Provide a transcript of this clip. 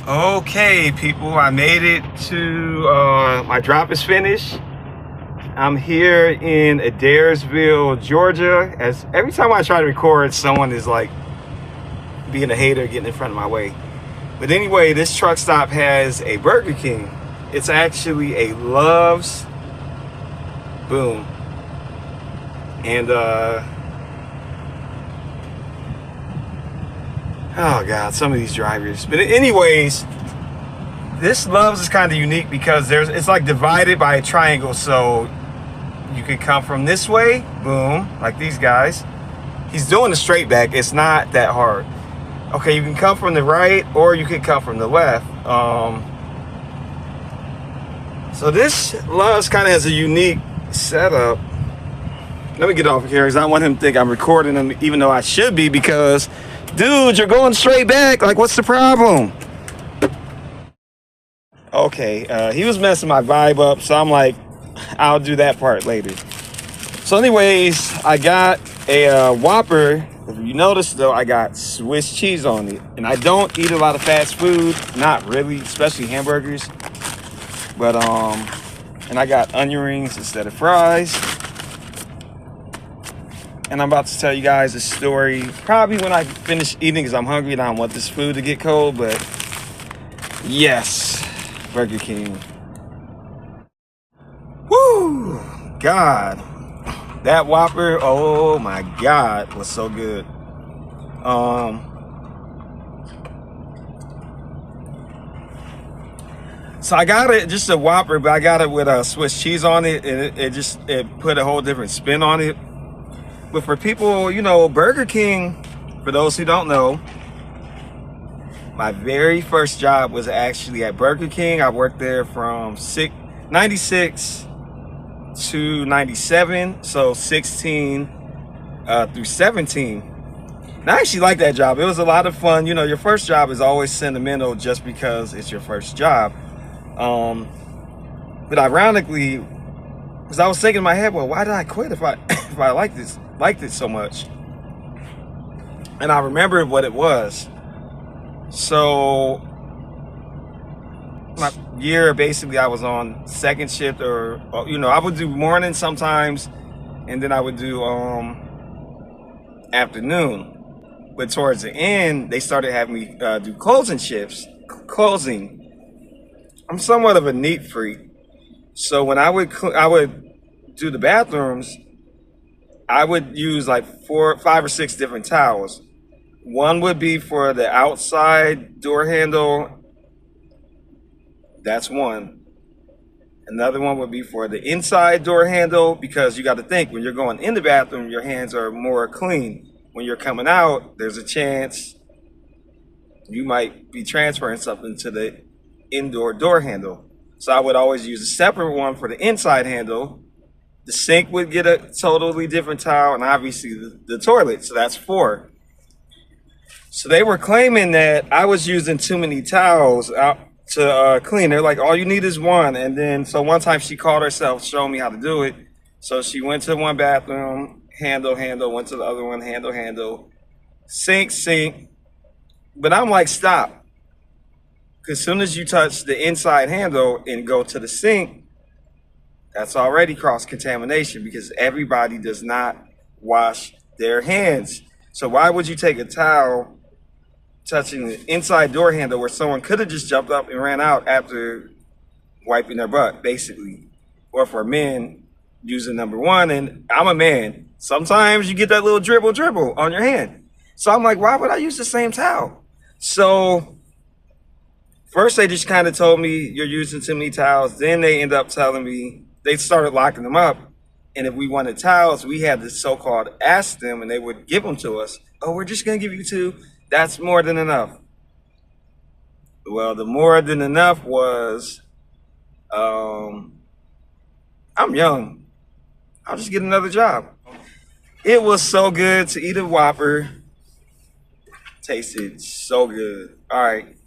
Okay, people, I made it to my drop is finished. I'm here in Adairsville, Georgia. As every time I try to record, someone is like being a hater, getting in front of my way. But anyway, this truck stop has a Burger King. It's actually a Love's. Boom. And oh God, some of these drivers. But anyways, this Love's is kind of unique because it's like divided by a triangle. So you could come from this way, boom, like these guys. He's doing the straight back. It's not that hard. Okay, you can come from the right or you could come from the left. So this Love's kind of has a unique setup. Let me get off here because I don't want him to think I'm recording him, even though I should be, because dude, you're going straight back. Like, what's the problem? Okay, he was messing my vibe up, so I'm like, I'll do that part later. So anyways, I got a Whopper. If you notice though, I got Swiss cheese on it. And I don't eat a lot of fast food, not really, especially hamburgers. But and I got onion rings instead of fries. And I'm about to tell you guys a story probably when I finish eating because I'm hungry and I don't want this food to get cold. But yes, Burger King. Woo! God, that Whopper, oh my God, was so good. So I got it just a Whopper, but I got it with Swiss cheese on it, and it put a whole different spin on it. But for people, you know, Burger King, for those who don't know, my very first job was actually at Burger King. I worked there from 96 to 97, so 16 through 17. And I actually like that job. It was a lot of fun. You know, your first job is always sentimental just because it's your first job. But ironically, because I was thinking in my head, well, why did I quit if I liked it so much? And I remembered what it was. So my year, basically, I was on second shift, or you know, I would do morning sometimes, and then I would do afternoon. But towards the end, they started having me do closing shifts. Closing. I'm somewhat of a neat freak, so when I would do the bathrooms, I would use like 5 or 6 different towels. One would be for the outside door handle. That's one. Another one would be for the inside door handle, because you got to think, when you're going in the bathroom, your hands are more clean. When you're coming out, there's a chance you might be transferring something to the indoor door handle. So I would always use a separate one for the inside handle. The sink would get a totally different towel, and obviously the toilet. So that's 4. So they were claiming that I was using too many towels out to clean. They're like, all you need is one. And then, so one time she called herself, showing me how to do it. So she went to one bathroom, handle, went to the other one, handle, sink. But I'm like, stop. Because as soon as you touch the inside handle and go to the sink, that's already cross-contamination, because everybody does not wash their hands. So why would you take a towel touching the inside door handle where someone could have just jumped up and ran out after wiping their butt, basically? Or for men, using number 1, and I'm a man. Sometimes you get that little dribble on your hand. So I'm like, why would I use the same towel? So first they just kind of told me you're using too many towels. Then they end up telling me, they started locking them up. And if we wanted towels, we had to so-called ask them, and they would give them to us. Oh, we're just going to give you 2. That's more than enough. Well, the more than enough was, I'm young. I'll just get another job. It was so good to eat a Whopper. Tasted so good. All right.